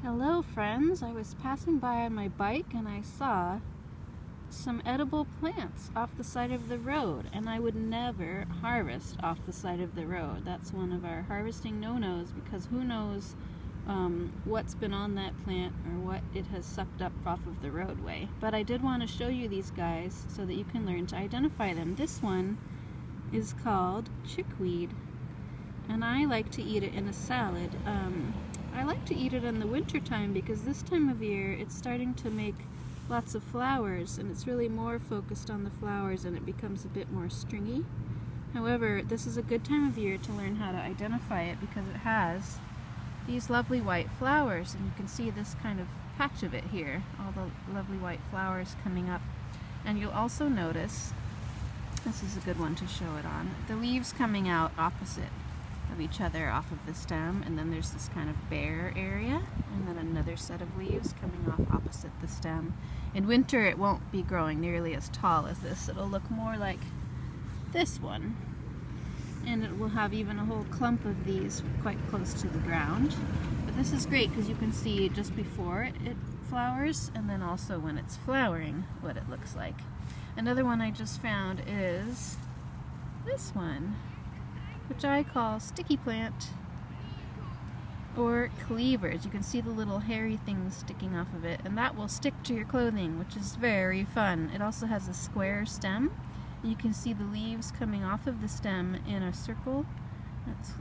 Hello friends, I was passing by on my bike and I saw some edible plants off the side of the road, and I would never harvest off the side of the road. That's one of our harvesting no-nos, because who knows what's been on that plant or what it has sucked up off of the roadway. But I did want to show you these guys so that you can learn to identify them. This one is called chickweed, and I like to eat it in a salad. I like to eat it in the winter time because this time of year it's starting to make lots of flowers, and it's really more focused on the flowers and it becomes a bit more stringy. However, this is a good time of year to learn how to identify it because it has these lovely white flowers, and you can see this kind of patch of it here, all the lovely white flowers coming up. And you'll also notice, this is a good one to show it on, the leaves coming out opposite of each other off of the stem, and then there's this kind of bare area, and then another set of leaves coming off opposite the stem. In winter it won't be growing nearly as tall as this. It'll look more like this one, and it will have even a whole clump of these quite close to the ground. But this is great because you can see just before it flowers, and then also when it's flowering what it looks like. Another one I just found is this one, which I call sticky plant, or cleavers. You can see the little hairy things sticking off of it, and that will stick to your clothing, which is very fun. It also has a square stem. You can see the leaves coming off of the stem in a circle.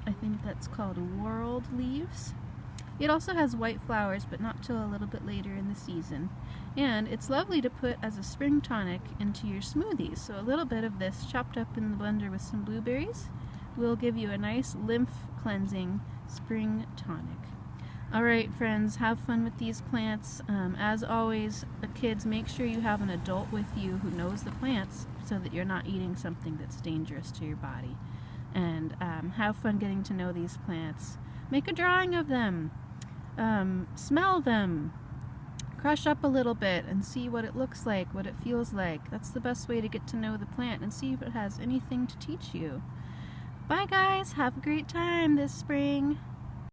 I think that's called whorled leaves. It also has white flowers, but not till a little bit later in the season. And it's lovely to put as a spring tonic into your smoothies. So a little bit of this chopped up in the blender with some blueberries will give you a nice lymph cleansing spring tonic. Alright friends, have fun with these plants. As always, kids, make sure you have an adult with you who knows the plants so that you're not eating something that's dangerous to your body. And have fun getting to know these plants. Make a drawing of them. Smell them. Crush up a little bit and see what it looks like, what it feels like. That's the best way to get to know the plant and see if it has anything to teach you. Bye guys, have a great time this spring.